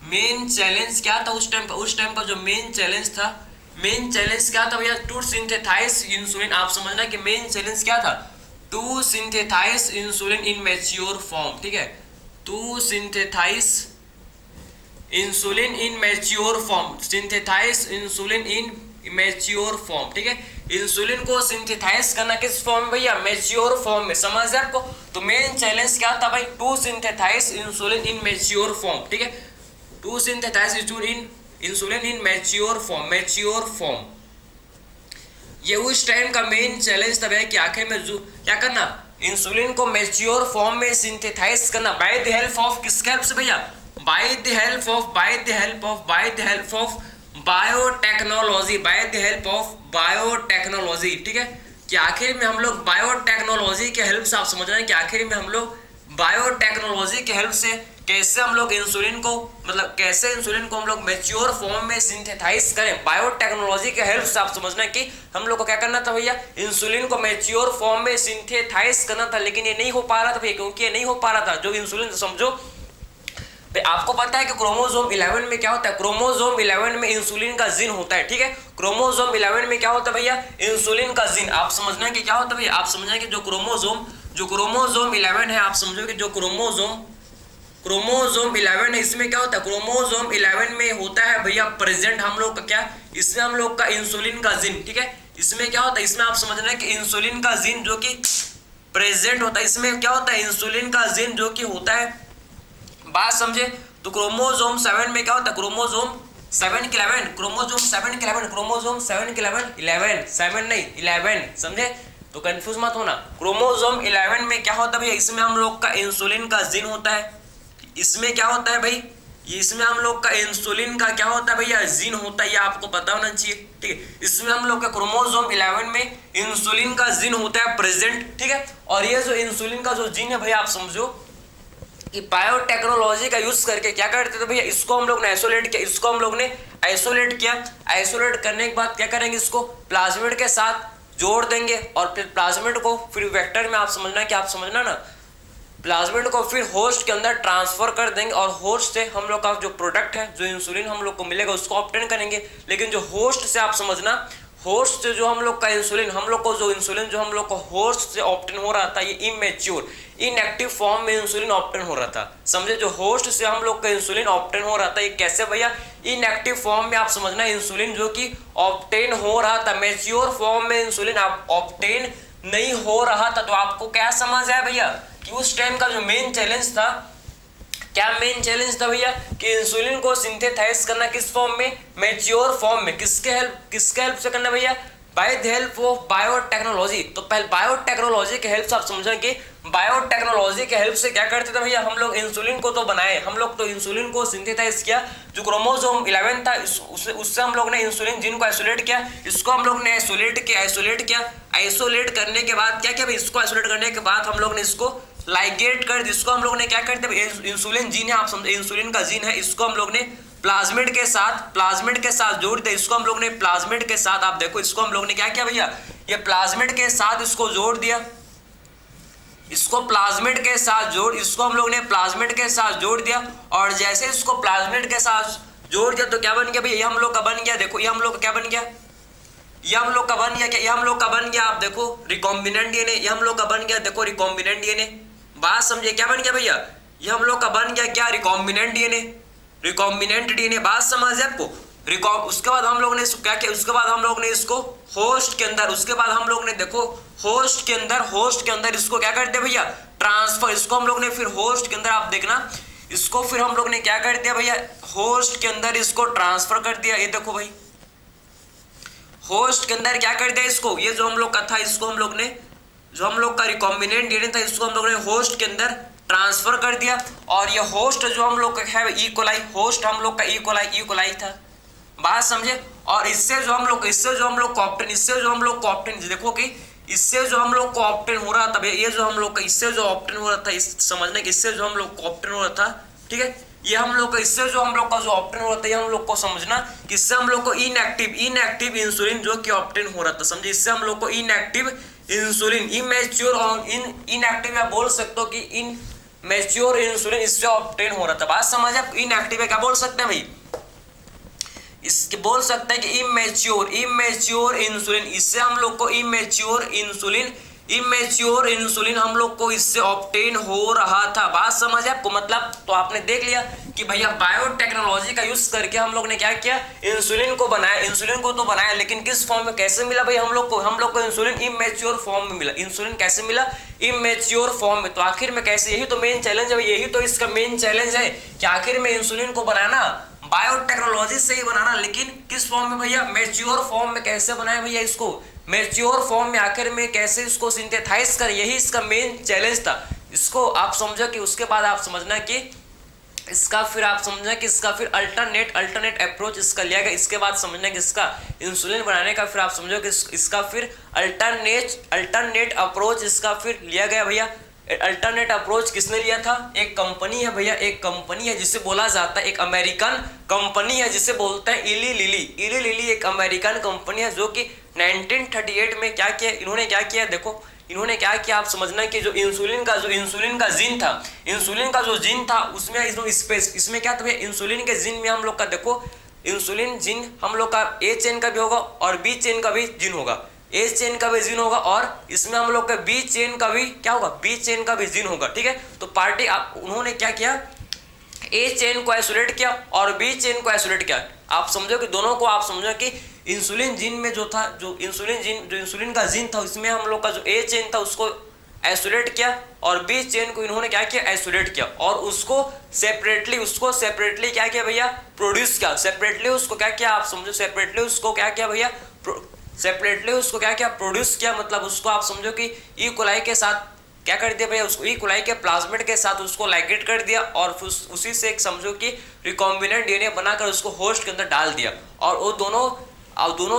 मेन चैलेंज क्या था उस टाइम का जो मेन चैलेंज था भैया, टू सिंथेसाइज इंसुलिन। आप समझना कि मेन चैलेंज क्या था, to synthesize insulin in mature form, ठीक है, to synthesize insulin in mature form, synthesize insulin in mature form, ठीक है। इंसुलिन को सिंथेसाइज करना किस फॉर्म में भैया, मैच्योर फॉर्म में, समझ है आपको। तो मेन चैलेंज क्या था भाई, to synthesize insulin in mature form, ठीक है, to synthesize insulin in mature form, mature form. ये उस टाइम का मेन चैलेंज था भैया कि आखिर में जो क्या करना, इंसुलिन को मैच्योर फॉर्म में सिंथेसाइज करना बाय द हेल्प ऑफ, किसके हेल्प से भैया, by the help of biotechnology, biotechnology, ठीक है। कि आखिर में हम लोग बायोटेक्नोलॉजी के हेल्प से, आप समझ रहे हैं कि आखिर में हम लोग बायोटेक्नोलॉजी के हेल्प से कैसे हम लोग इंसुलिन को, मतलब कैसे इंसुलिन को हम लोग मैच्योर फॉर्म में सिंथेसाइज करें, बायोटेक्नोलॉजी के हेल्प से। आप समझना कि हम लोग को क्या करना था भैया, इंसुलिन को मैच्योर फॉर्म में सिंथेसाइज करना था, लेकिन ये नहीं हो पा रहा था भैया, क्योंकि ये नहीं हो पा रहा था। जो इंसुलिन, समझो आपको पता है कि क्रोमोसोम 11 में क्या होता है, क्रोमोसोम 11 में इंसुलिन का जीन होता है, ठीक है। क्रोमोसोम 11 में क्या होता है भैया, इंसुलिन का जीन। आप समझना कि क्या होता है भैया, आप समझना कि जो क्रोमोसोम 11 है, आप समझो कि जो क्रोमोसोम 11 है, इसमें क्या होता है, क्रोमोसोम 11 में होता है भैया प्रेजेंट हम लोग का क्या, इसमें हम लोग का इंसुलिन का जीन, ठीक है। इसमें क्या होता है, इसमें आप समझना है कि इंसुलिन का जीन जो कि प्रेजेंट होता है, इसमें क्या होता है, इंसुलिन का जीन जो कि होता है, बात समझे। तो क्रोमोसोम 7 में क्या होता है, क्रोमोसोम 7 के 11, क्रोमोसोम 7 के 11, क्रोमोसोम 7 के 11, 7 नहीं 11, समझे, तो कंफ्यूज मत होना। क्रोमोसोम 11 में क्या होता है भैया, इसमें हम लोग का इंसुलिन का जीन होता है। इसमें क्या होता है भाई, इसमें हम लोग का इंसुलिन का क्या होता है भैया, जीन होता है, ये आपको पता होना चाहिए, ठीक है। इसमें हम लोग का क्रोमोसोम 11 में इंसुलिन का जीन होता है प्रेजेंट, ठीक है। और ये जो इंसुलिन का जो जीन है भैया, आप समझो कि बायोटेक्नोलॉजी का यूज करके क्या करते थे भैया, इसको हम लोग ने आइसोलेट किया, इसको हम लोग ने आइसोलेट किया। आइसोलेट करने के बाद क्या करेंगे, इसको प्लाज्मिड के साथ जोड़ देंगे, और फिर प्लाज्मिड को फिर वेक्टर में, आप समझना कि आप समझना ना, प्लाज्मिड को फिर होस्ट के अंदर ट्रांसफर कर देंगे, और होस्ट से हम लोग का जो प्रोडक्ट है, जो इंसुलिन हम लोग को मिलेगा, उसको ऑब्टेन करेंगे। लेकिन जो होस्ट से, आप समझना, होस्ट से जो हम लोग का इंसुलिन, हम लोग को जो इंसुलिन जो हम लोग को होस्ट से ऑब्टेन हो रहा था, ये इमेच्योर, इनएक्टिव फॉर्म में इंसुलिन ऑब्टेन हो रहा था, समझे। जो होस्ट से हम लोग का इंसुलिन ऑब्टेन हो रहा था, ये कैसे भैया, इनएक्टिव फॉर्म में, आप समझना, इंसुलिन जो कि ऑब्टेन हो रहा था, मैच्योर फॉर्म में इंसुलिन ऑब्टेन नहीं हो रहा था। तो आपको क्या समझ आया भैया कि उस टाइम का जो मेन चैलेंज था, क्या मेन चैलेंज था भैया, कि इंसुलिन को सिंथेसाइज करना किस फॉर्म में, मैच्योर फॉर्म में। किसके हेल्प से करना भैया, by the help of biotechnology. तो पहले बायोटेक्नोलॉजी के हेल्प से, आप समझें कि बायोटेक्नोलॉजी के हेल्प से क्या करते थे भैया, हम लोग इंसुलिन को तो बनाए, हम लोग तो इंसुलिन को सिंथेसाइज किया। जो क्रोमोसोम 11 था, उससे हम लोग ने इंसुलिन जीन को आइसोलेट किया, इसको हम लोग ने आइसोलेट किया। आइसोलेट करने के बाद क्या किया भाई, इसको आइसोलेट करने के बाद हम लोग ने इसको लाइगेट कर, जिसको हम लोग ने क्या करते हैं, इंसुलिन जीन है, आप समझे, इंसुलिन का जीन है, इसको हम लोग ने प्लाज्मिड के साथ जोड़ दिया। इसको हम लोग ने प्लाज्मिड के साथ, आप देखो, इसको हम लोग ने क्या किया भैया, ये प्लाज्मिड के साथ इसको जोड़ दिया, इसको प्लाज्मिड के साथ जोड़ दिया। और जैसे इसको प्लाज्मिड के साथ जोड़ दिया तो क्या बन गया भैया, ये हम लोग का बन गया, देखो ये हम लोग का क्या बन गया, ये हम लोग का बन गया, क्या ये हम लोग का बन गया, आप देखो रिकॉम्बिनेंट डीएनए, ये हम लोग का बन गया, देखो रिकॉम्बिनेंट डीएनए। बात समझे, क्या बन गया भैया, ये हम लोग का बन गया क्या, रिकॉम्बिनेंट डीएनए। बात समझ है आपको। उसके बाद हम लोग ने इसको क्या किया, उसके बाद हम लोग ने इसको होस्ट के अंदर, उसके बाद हम लोग ने देखो होस्ट के अंदर इसको क्या कर दिया भैया, ट्रांसफर। इसको हम लोग ने फिर होस्ट के अंदर, आप देखना, इसको फिर हम लोग ने क्या कर दिया भैया, होस्ट के अंदर इसको ट्रांसफर कर दिया। ये देखो भाई, होस्ट के अंदर क्या कर दिया इसको, ये जो हम लोग का था, इसको हम लोग ने, जो हम लोग का रिकॉम्बिनेंट डीएनए था, इसको हम लोग ने होस्ट के अंदर ट्रांसफर कर दिया। और ये होस्ट जो हम लोग का है इकोलाई, होस्ट हम लोग का इकोलाई था। बात समझे। और इससे जो हम लोग कॉप्टेन देखो कि इससे जो हम लोग को ऑप्टेन हो रहा था, ये जो हम लोग का इससे जो ऑप्टेन हो रहा था, इस समझने कि इससे जो हम लोग को ऑप्टेन हो रहा था, ठीक है, ये हम लोग का इससे जो हम लोग का जो ऑप्टेन हो रहा था, ये हम लोग को समझना कि इससे हम लोग को इनएक्टिव इंसुलिन जो कि ऑप्टेन हो रहा था, समझे। इससे हम लोग को इनएक्टिव इंसुलिन, इमेच्योर और इनएक्टिव या बोल सकते हो कि इनमेच्योर इंसुलिन इससे ऑप्टेन हो रहा था। बात समझ आप, इनएक्टिव है क्या बोल सकते हैं भाई, इसके बोल सकते हैं कि इमेच्योर इंसुलिन, इससे हम लोग को इमेच्योर इंसुलिन इमेच्योर इंसुलिन हम लोग को इससे ऑब्टेन हो रहा था। बात समझ आपको, मतलब तो आपने देख लिया कि भैया बायोटेक्नोलॉजी का यूज करके हम लोग ने क्या किया, इंसुलिन को बनाया। इंसुलिन को तो बनाया, लेकिन किस फॉर्म में, कैसे मिला भाई हम लोग को इंसुलिन इमेच्योर फॉर्म में मिला। इंसुलिन कैसे मिला, इमेच्योर फॉर्म में। तो आखिर में कैसे, यही तो मेन चैलेंज है, यही तो इसका मेन चैलेंज है कि आखिर में इंसुलिन को बनाना बायोटेक्नोलॉजी से ही बनाना, लेकिन किस फॉर्म में भैया, मैच्योर फॉर्म में। कैसे बनाए भैया इसको, मैच्योर फॉर्म में आखिर में कैसे इसको सिंथेसाइज कर, यही इसका मेन चैलेंज था। इसको आप समझो कि उसके बाद आप समझना कि इसका फिर आप समझना कि इसका फिर अल्टरनेट अप्रोच इसका लिया गया। इसके बाद समझना कि इसका इंसुलिन बनाने का फिर आप समझो कि इसका फिर अल्टरनेट अप्रोच इसका फिर लिया गया भैया। अल्टरनेट अप्रोच किसने लिया था, एक कंपनी है भैया, एक कंपनी है जिसे बोला जाता है, एक अमेरिकन कंपनी है जिसे बोलते हैं इली लिली। एक अमेरिकन कंपनी है जो कि 1938 में क्या किया इन्होंने, क्या किया देखो इन्होंने क्या किया, आप समझना कि जो इंसुलिन का जो जीन था उसमें इसमें क्या था, इंसुलिन के जीन में हम लोग का देखो, इंसुलिन जीन हम लोग का ए चेन का भी होगा और बी चेन का भी जीन होगा, ए चेन का भी जीन होगा, और इसमें हम लोग का बी चेन का भी क्या होगा, बी चेन का भी जीन होगा। ठीक है, तो उन्होंने क्या किया, ए चेन को आइसोलेट किया और बी चेन को आइसोलेट किया। आप समझो कि दोनों को, आप समझो कि इंसुलिन जीन में जो था, जो इंसुलिन का जीन था, इसमें हम लोग का जो ए चेन था उसको आइसोलेट किया और बी चेन को इन्होंने क्या किया, आइसोलेट किया, और उसको सेपरेटली क्या किया भैया, प्रोड्यूस किया। सेपरेटली उसको क्या किया, आप समझो, सेपरेटली उसको क्या किया भैया, प्रोड्यूस किया। मतलब उसको आप समझो कि ई कोलाई के साथ क्या कर दिया भैया, उसको ई कोलाई के प्लाज्मिड के साथ उसको लाइगेट कर दिया, और उसी से एक समझो कि रिकॉम्बिनेंट डीएनए बनाकर उसको होस्ट के अंदर डाल दिया। और वो दोनों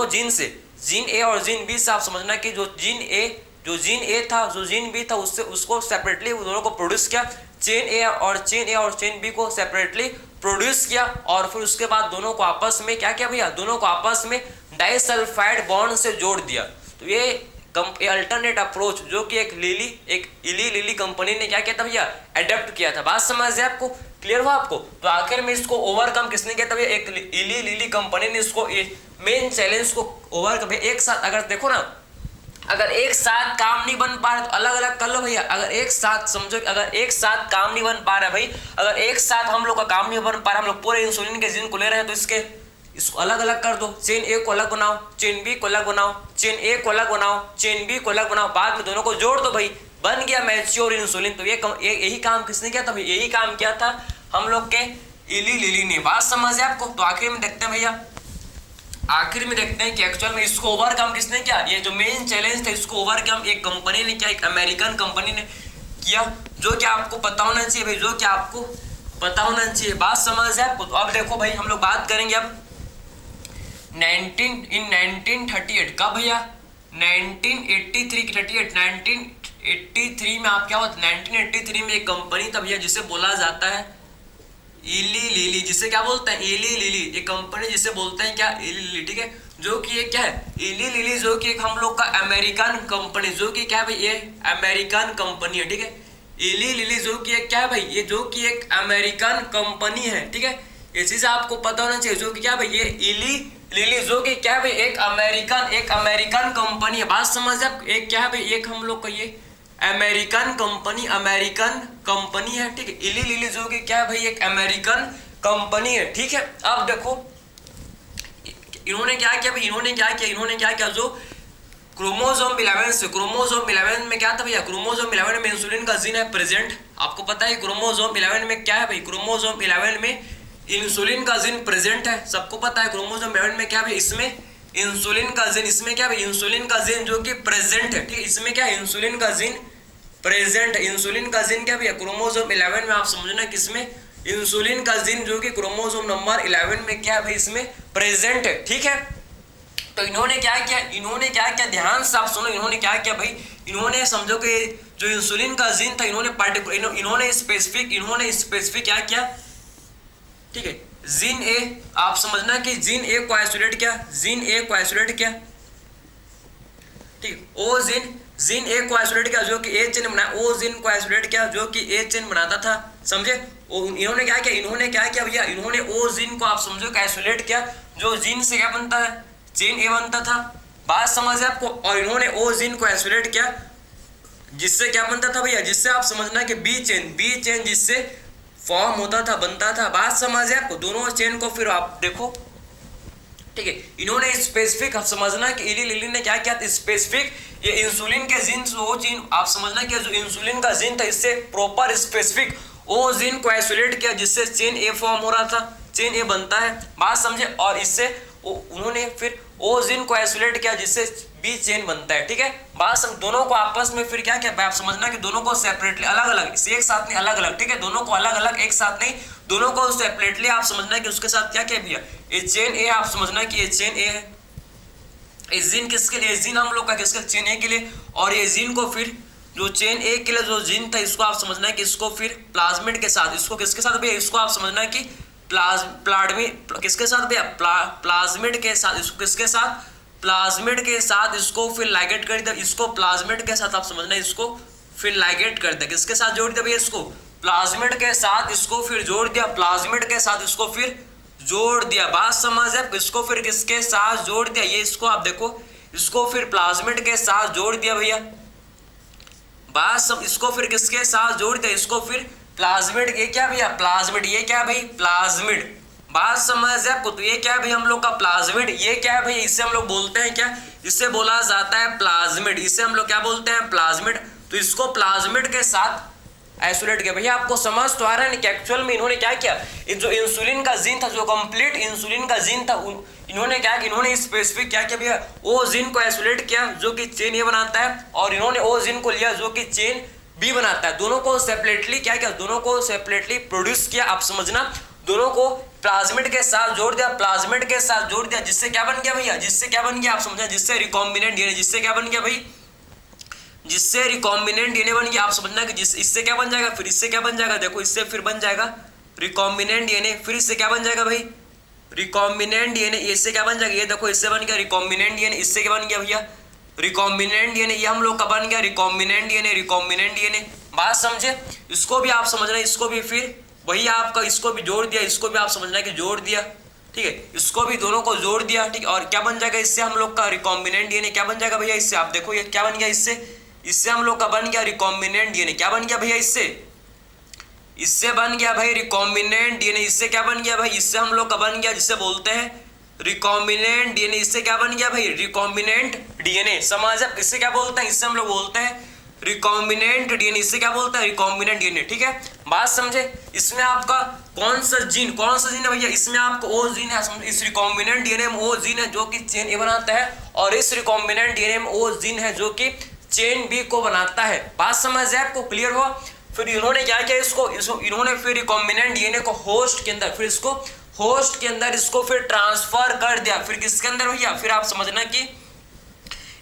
जीन से, जीन ए और जीन बी से आप समझना कि जो जीन ए था, जो जीन बी था, उससे उसको सेपरेटली वो दोनों को प्रोड्यूस किया। चेन ए और चेन बी को सेपरेटली प्रोड्यूस किया, और फिर उसके बाद दोनों को आपस में क्या किया भैया, दोनों को आपस में डाइसल्फाइड बॉन्ड से जोड़ दिया। तो ये अल्टरनेट अप्रोच जो कि एक इली लिली कंपनी ने क्या किया था भैया, अडेप्ट किया था। बात समझ है आपको, क्लियर हुआ आपको। तो आखिर में इसको ओवरकम किसने किया था भैया, एक इली लिली कंपनी ने इसको मेन चैलेंज को ओवरकम। एक साथ अगर देखो ना, अगर एक साथ काम नहीं बन पा रहा तो अलग अलग कर लो भैया। अगर एक साथ समझो, अगर एक साथ काम नहीं बन पा रहा भाई, अगर एक साथ हम लोग का काम नहीं बन पा रहा, हम लोग पूरे इंसुलिन के जीन को ले रहे हैं, तो इसको अलग अलग कर दो। चेन ए को अलग बनाओ, चेन बी को अलग बनाओ, चेन ए को अलग बनाओ, चेन बी को अलग बनाओ, बाद में दोनों को जोड़ दो भाई, बन गया मैच्योर इंसुलिन। तो यही काम किसने किया था भाई, यही काम किया था हम लोग के इली लिली ने। बात समझ है आपको। तो आखिर में देखते हैं भैया, आखिर में देखते हैं कि एक्चुअल में इसको ओवरकम किसने किया, ये जो मेन चैलेंज था इसको ओवरकम एक कंपनी ने किया, एक अमेरिकन कंपनी ने किया, जो कि आपको पता होना चाहिए भाई, जो कि आपको पता होना चाहिए। बात समझ है आपको। तो अब देखो भाई, हम लोग बात करेंगे अब 1938 कब भैया, 1983 में आप क्या हुआ, 1983 में एक कंपनी था भैया जिसे बोला जाता है इली लिली, जिसे क्या बोलते हैं, इली लिली। ये कंपनी जिसे बोलते हैं क्या, इली लिली। ठीक है, जो कि ये क्या है, इली लिली, जो कि एक हम लोग का अमेरिकन कंपनी, जो कि क्या है भाई, ये अमेरिकन कंपनी है। ठीक है, इली लिली जो कि एक क्या है भाई, ये जो कि एक अमेरिकन कंपनी है। ठीक है, ये चीज आपको पता होना चाहिए, जो कि क्या भाई, ये इली लिली जो कि क्या है भाई, एक अमेरिकन कंपनी है। बात समझ आप, एक क्या है भाई, एक हम लोग का ये अमेरिकन कंपनी है। ठीक है, इली लिली जो कि क्या है भाई, एक अमेरिकन कंपनी है। ठीक है, अब देखो इन्होंने क्या किया भाई, इन्होंने क्या किया, जो क्रोमोसोम 11 में क्या था भैया, क्रोमोसोम 11 में इंसुलिन का जीन है प्रेजेंट। आपको पता है क्रोमोसोम 11 में क्या है भाई, क्रोमोसोम 11 में इंसुलिन का जीन प्रेजेंट है, सबको पता है। क्रोमोसोम 11 में क्या है, इसमें इंसुलिन का जीन, इसमें क्या है, इंसुलिन का जीन जो कि प्रेजेंट है। ठीक है, इसमें क्या है, इंसुलिन का जीन प्रेजेंट है। इंसुलिन का जीन क्या भैया, क्रोमोसोम 11 में आप समझना कि इसमें इंसुलिन का जीन जो कि क्रोमोसोम नंबर 11 में क्या है भाई, इसमें प्रेजेंट है। ठीक है, तो इन्होंने क्या किया, ध्यान से आप सुनो, इन्होंने क्या किया भाई, इन्होंने समझो कि जो इंसुलिन का जीन था, इन्होंने स्पेसिफिक क्या किया। ठीक है, जीन ए, आप समझना कि जीन ए को आइसोलेट किया, ठीक है, ओ जीन ए को आइसोलेट किया जो कि ए चेन बनाया, ओ जीन को आइसोलेट किया जो कि ए चेन बनाता था, समझे। इन्होंने क्या किया भैया, इन्होंने ओ जीन को आप समझो कि आइसोलेट किया, जो जीन से क्या बनता है, चेन ए बनता था। बात समझ है आपको। और इन्होंने ओ जीन को आइसोलेट किया जिससे क्या बनता था भैया, जिससे आप समझना कि बी चेन जिससे फॉर्म होता था, बनता था। बात समझ है आपको, दोनों चेन को फिर आप देखो, ठीक है। इन्होंने स्पेसिफिक समझना कि इली ने क्या किया, स्पेसिफिक ये इंसुलिन के जीन, वो जीन आप समझना कि जो इंसुलिन का जीन था इससे प्रॉपर स्पेसिफिक वो जीन को आइसोलेट किया जिससे चेन ए फॉर्म हो रहा था, चेन ए बनता है। बात समझे, और इससे उन्होंने फिर ओ जीन को आइसोलेट किया जिससे बी चेन बनता है, ठीक है। बात समझ, दोनों को आपस में फिर क्या किया, आप समझना कि दोनों को सेपरेटली अलग अलग, एक साथ नहीं, अलग अलग, ठीक है। दोनों को अलग अलग, एक साथ नहीं, दोनों को सेपरेटली आप समझना कि उसके साथ क्या किया भैया, ये चेन ए आप समझना कि ये चेन ए है। इस जीन किसके लिए, जीन हम लोग का किसके, चेन ए के लिए। और ये जीन को फिर जो चेन ए के लिए जो जीन था इसको आप समझना है कि इसको फिर प्लाज्मिड के साथ, इसको किसके साथ भैया, इसको आप समझना है कि किसके साथ भैया, प्लाज्मिड के साथ, इसको किसके साथ, प्लाज्मिड के साथ इसको फिर लाइगेट कर दिया, इसको प्लाज्मिड के साथ आप समझना है इसको फिर लाइगेट कर दिया, किसके साथ जोड़ दिया भैया, इसको प्लाज्मिड के साथ इसको फिर जोड़ दिया, प्लाज्मिड के साथ इसको फिर जोड़ दिया। बात समझ है, इसको फिर किसके साथ जोड़ दिया, ये इसको आप देखो, इसको फिर प्लाज्मिड के साथ जोड़ दिया भैया। बात सब, इसको फिर किसके साथ जोड़ दिया, इसको फिर प्लाज्मिड, ये क्या भैया, प्लाज्मिड, ये क्या भाई, प्लाज्मिड। बात समझ है आपको, तो ये क्या भाई हम लोग का प्लाज्मिड, ये क्या है भाई, इससे हम लोग बोलते हैं क्या, इससे बोला जाता है प्लाज्मिड, इससे हम लोग क्या बोलते हैं, प्लाज्मिड। तो इसको प्लाज्मिड के साथ आइसोलेट किया। भैया आपको समझ तो आ रहा है कि एक्चुअल में इन्होंने क्या किया, जो इंसुलिन का जीन था, जो कंप्लीट इंसुलिन का जीन था, इन्होंने क्या किया, इन्होंने स्पेसिफिक क्या किया भैया, वो जीन को आइसोलेट किया जो कि चेन ए बनाता है, और इन्होंने वो जीन को लिया जो कि चेन बी बनाता है। दोनों को सेपरेटली क्या किया, दोनों को सेपरेटली प्रोड्यूस किया, आप समझना, दोनों को प्लाज्मिड के साथ जोड़ दिया, प्लाज्मिड के साथ जोड़ दिया, जिससे क्या बन गया भैया, जिससे क्या बन गया आप समझना, जिससे रिकॉम्बिनेंट डीएनए, जिससे क्या बन गया भाई, जिससे रिकॉम्बिनेंट डीएनए बन गया। आप समझना कि इससे क्या बन जाएगा, फिर इससे क्या बन जाएगा, देखो इससे फिर बन जाएगा रिकॉम्बिनेंट डीएनए, फिर इससे क्या बन जाएगा भाई, रिकॉम्बिनेंट डीएनए, इससे क्या बन जाएगा, ये देखो इससे बन गया रिकॉम्बिनेंट डीएनए, इससे क्या बन गया भैया, रिकॉम्बिनेंट डीएनए, ये हम लोग का बन गया रिकॉम्बिनेंट डीएनए, रिकॉम्बिनेंट डीएनए। बात समझे, इसको भी आप समझना, इसको भी फिर वही आपका, इसको भी जोड़ दिया, इसको भी आप समझना कि जोड़ दिया, ठीक है, इसको भी दोनों को जोड़ दिया, ठीक। और क्या बन जाएगा इससे हम लोग का रिकॉम्बिनेंट डीएनए, क्या बन जाएगा भैया इससे, आप देखो ये क्या बन गया, इससे हम लोग का बन गया रिकॉम्बिनेंट डीएनए, क्या बन गया भैया, इससे बन गया भाई रिकॉम्बिनेंट डीएनए, इससे क्या बन गया भाई, इससे हम लोग का बन गया जिसे बोलते हैं रिकॉम्बिनेंट डीएनए, इससे क्या बन गया भाई, रिकॉम्बिनेंट डीएनए। समझ, इससे क्या बोलते हैं, इससे हम लोग बोलते हैं रिकॉम्बिनेंट डीएनए, इससे क्या बोलता है, रिकॉम्बिनेंट डीएनए, ठीक है। बात समझे, इसमें आपका कौन सा जीन है भैया, इसमें आपको ओ जीन है, इस रिकॉम्बिनेंट डीएनए में ओ जीन है जो कि चेन ए बनाता है, और इस रिकॉम्बिनेंट डीएनए में ओ जीन है जो कि चेन बी को बनाता है। बात समझ है आपको, क्लियर हुआ। फिर इन्होंने क्या किया, इसको इन्होंने फिर रिकॉम्बिनेंट डीएनए को होस्ट के अंदर, फिर इसको होस्ट के अंदर इसको फिर ट्रांसफर कर दिया, फिर किसके अंदर भैया, फिर आप समझना कि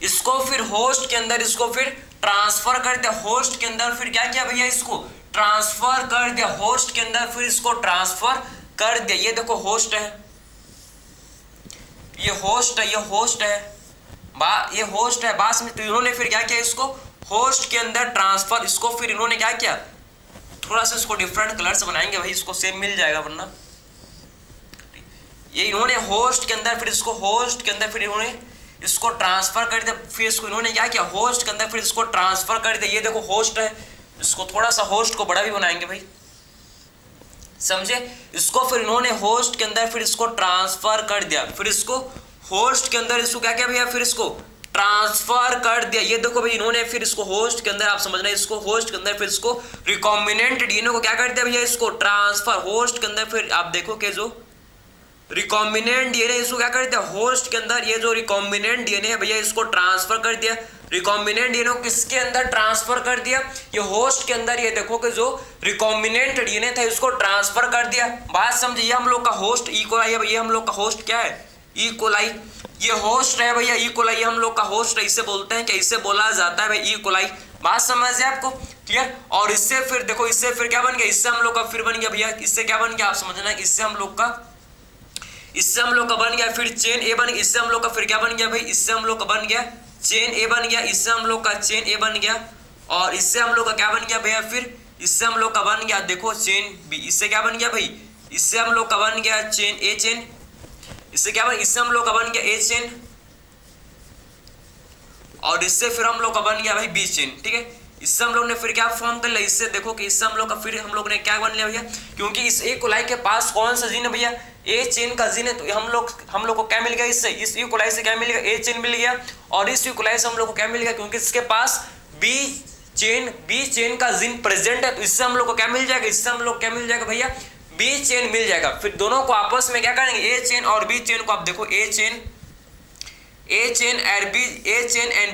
इसको फिर होस्ट के अंदर इसको फिर ट्रांसफर कर दिया, होस्ट के अंदर फिर क्या किया भैया, इसको ट्रांसफर कर दिया, होस्ट के अंदर फिर इसको ट्रांसफर कर दिया। ये देखो होस्ट है, ये होस्ट है, ये होस्ट है, ये होस्ट है। बात में तो इन्होंने फिर क्या किया, इसको होस्ट के अंदर ट्रांसफर, इसको फिर इन्होंने क्या किया, थोड़ा सा इसको डिफरेंट कलर से बनाएंगे भाई, इसको सेम मिल जाएगा वरना। ये इन्होंने होस्ट के अंदर फिर इसको होस्ट के अंदर फिर इन्होंने इसको ट्रांसफर कर दिया, फिर इसको इन्होंने क्या किया, होस्ट के अंदर फिर इसको ट्रांसफर कर दिया। ये देखो होस्ट है, इसको थोड़ा सा होस्ट को बड़ा भी बनाएंगे भाई, समझे। इसको फिर इन्होंने होस्ट के अंदर फिर इसको ट्रांसफर कर दिया, फिर इसको होस्ट के अंदर इसको क्या किया भैया, फिर इसको ट्रांसफर कर दिया। ये देखो भाई इन्होंने फिर इसको होस्ट के अंदर, आप समझना इसको होस्ट के अंदर फिर इसको रिकॉम्बिनेंट डीएनए को क्या कर दिया भैया, इसको ट्रांसफर होस्ट के अंदर, फिर आप देखो कि जो रिकॉम्बिनेंट डीएनए इसको क्या कर दिया, होस्ट के अंदर ये जो रिकॉम्बिनेंट डीएनए है भैया इसको ट्रांसफर कर दिया। रिकॉम्बिनेंट डीएनए को किसके अंदर ट्रांसफर कर दिया, ये होस्ट के अंदर। ये देखो कि जो रिकॉम्बिनेंट डीएनए था इसको ट्रांसफर कर दिया। बात समझिए, हम लोग का होस्ट ई कोलाई है भैया, हम लोग का होस्ट क्या है, ई कोलाई। ये होस्ट है भैया ई कोलाई, हम लोग का होस्ट है, इसे बोलते हैं कि इसे बोला जाता है भाई ई कोलाई। बात समझ है आपको, क्लियर। और इससे फिर देखो, इससे फिर क्या बन गया, इससे हम लोग का फिर बन गया भैया, इससे क्या बन गया आप समझना, इससे हम लोग का बन गया फिर चेन ए बन, इससे हम लोग का फिर क्या बन गया भाई, इससे हम लोग का बन गया चेन ए बन गया, इससे हम लोग का चेन ए बन गया। और इससे हम लोग का क्या बन गया भैया, फिर इससे हम लोग का बन गया देखो चेन बी। इससे क्या बन गया भाई, इससे हम लोग का बन गया चेन ए चेन। इससे क्या बन, इससे हम लोग का बन गया ए चेन, और इससे फिर हम लोग का बन गया भाई बी चेन, ठीक है। इससे हम लोग ने फिर क्या फॉर्म कर लिया, इससे देखो कि इससे हम लोग का फिर हम लोग ने क्या बन लिया भैया, क्योंकि इस ई कोलाई के पास कौन सा जीन है भैया, ए चेन का जीन है, तो हम लोग को क्या मिल गया, इससे इस ई कोलाई से क्या मिल गया, ए चेन मिल गया, और इस ई कोलाई से हम लोग को क्या मिल गया, क्योंकि इसके पास बी चेन का जीन प्रेजेंट है, तो इससे हम लोग को क्या मिल जाएगा, इससे हम लोग क्या मिल जाएगा भैया, बी चेन मिल जाएगा। फिर दोनों को आपस में क्या करेंगे, ए चेन और बी चेन को आप देखो, ए चेन एंड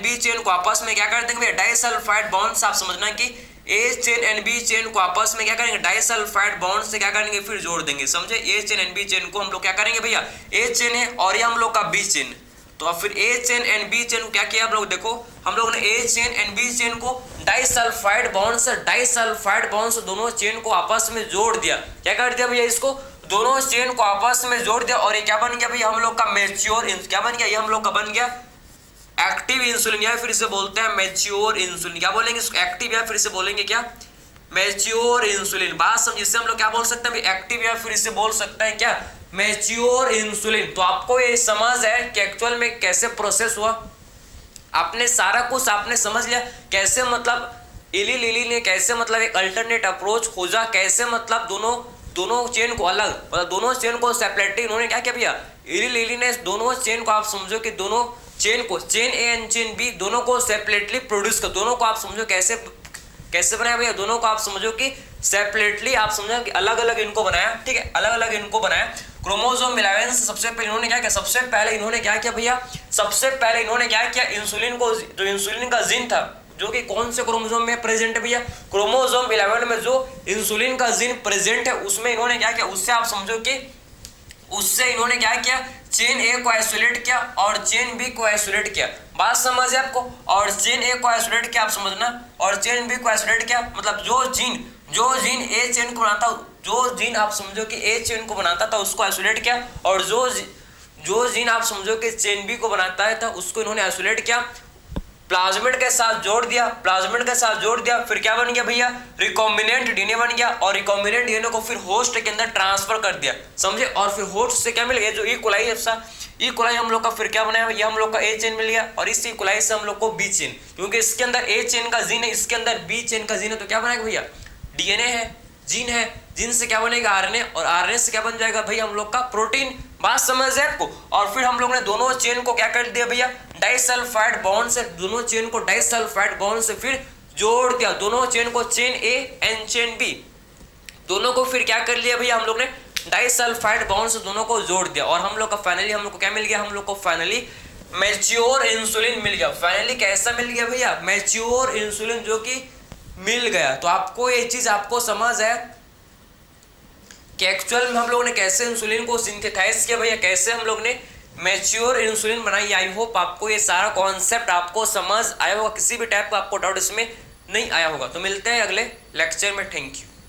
बी चेन को आपस में क्या कर देंगे भैया, डाइसल्फाइड बॉन्ड से। आप समझना कि ए चेन एंड बी चेन को आपस में क्या करेंगे, डाइसल्फाइड बॉन्ड से क्या करेंगे, फिर जोड़ देंगे, समझे। ए चेन एंड बी चेन को हम लोग क्या करेंगे भैया, ए चेन है और ये हम लोग का बी चेन, तो अब फिर ए चेन एंड बी चेन को क्या किया आप लोग, देखो हम लोग ने ए चेन एंड बी चेन को डाइसल्फाइड बॉन्ड से दोनों चेन को आपस में जोड़ दिया। क्या कर दिया भैया, इसको दोनों चेन को आपस में जोड़ दिया, और ये क्या बन गया भैया, हम लोग का मैच्योर क्या बन गया, ये हम लोग का बन गया एक्टिव इंसुलिन, या फिर से बोलते हैं मैच्योर इंसुलिन। क्या बोलेंगे इसको, एक्टिव, या फिर से बोलेंगे क्या, मैच्योर इंसुलिन। बात समझिए, इससे हम लोग क्या बोल सकते हैं, एक्टिव, या फिर इससे बोल सकते हैं क्या, मैच्योर इंसुलिन। तो आपको ये समझ है कि एक्चुअल में कैसे प्रोसेस हुआ, आपने सारा कुछ आपने समझ लिया, कैसे मतलब इली लिली ने कैसे मतलब एक अल्टरनेट अप्रोच खोजा, कैसे मतलब दोनों चेन को अलग, मतलब दोनों चेन को सेपरेटली इन्होंने क्या किया भैया, इली लिली ने दोनों चेन को, आप समझो कि दोनों चेन को, chain A and chain B दोनों को सेपरेटली प्रोड्यूस कर, दोनों को आप समझो कैसे बनाया भैया, दोनों को आप समझो कि सेपरेटली, आप समझो कि अलग अलग इनको बनाया, ठीक है, अलग अलग इनको बनाया। क्रोमोसोम 11 से सबसे पहले इन्होंने क्या किया, सबसे पहले इन्होंने क्या किया भैया, सबसे पहले इन्होंने क्या किया, इंसुलिन को, जो इंसुलिन का जीन था जो कि कौन से क्रोमोसोम में प्रेजेंट है भैया, क्रोमोसोम 11 में जो इंसुलिन का जीन प्रेजेंट है उसमें इन्होंने क्या किया, उससे आप समझो कि उससे इन्होंने क्या किया, चेन ए को आइसोलेट किया और चेन बी को आइसोलेट किया। बात समझ है आपको, और चेन ए को आइसोलेट किया, आप समझना, और चेन बी को आइसोलेट किया, मतलब जो जीन ए चेन को बनाता, जो जीन आप समझो कि ए चेन को बनाता था उसको आइसोलेट किया, और जो जीन आप समझो कि चेन बी को बनाता है था उसको इन्होंने आइसोलेट किया, प्लाज्मिड के साथ जोड़ दिया, फिर क्या बन गया भैया, रिकॉम्बिनेंट डीएनए बन गया, और रिकॉम्बिनेंट डीएनए को फिर होस्ट के अंदर ट्रांसफर कर दिया, समझे। और फिर होस्ट से क्या मिल गया, जो ई कोलाई हम लोग का फिर क्या बनाया, ये हम लोग का ए चेन मिल गया, और इस ई कोलाई से हम लोग को बी चेन, क्योंकि इसके अंदर ए चेन का जीन है, इसके अंदर बी चेन का जीन है, तो क्या बनेगा भैया, डीएनए है, जीन से क्या बनेगा, आरएनए, और आरएनए से क्या बन जाएगा भैया, हम लोग का प्रोटीन। बात समझ है आपको। और फिर हम लोग ने दोनों चेन को क्या कर दिया भैया, डाइसल्फाइड बॉन्ड से, दोनों चेन को डाइसल्फाइड बॉन्ड से फिर जोड़ दिया, दोनों चेन को, chain A and chain B दोनों को फिर क्या कर लिया भैया, हम लोग ने डाइसल्फाइड बॉन्ड से दोनों को जोड़ दिया, और हम लोग का फाइनली हम लोग को क्या मिल गया, हम लोग को फाइनली मैच्योर इंसुलिन मिल गया। फाइनली कैसा मिल गया भैया, मैच्योर इंसुलिन जो कि मिल गया। तो आपको ये चीज आपको समझ है कि एक्चुअल में हम लोग ने कैसे इंसुलिन को सिंथेसाइज किया भैया, कैसे हम लोग ने मैच्योर इंसुलिन बनाई। आई होप आपको ये सारा कॉन्सेप्ट आपको समझ आया होगा, किसी भी टाइप का आपको डाउट इसमें नहीं आया होगा। तो मिलते हैं अगले लेक्चर में, थैंक यू।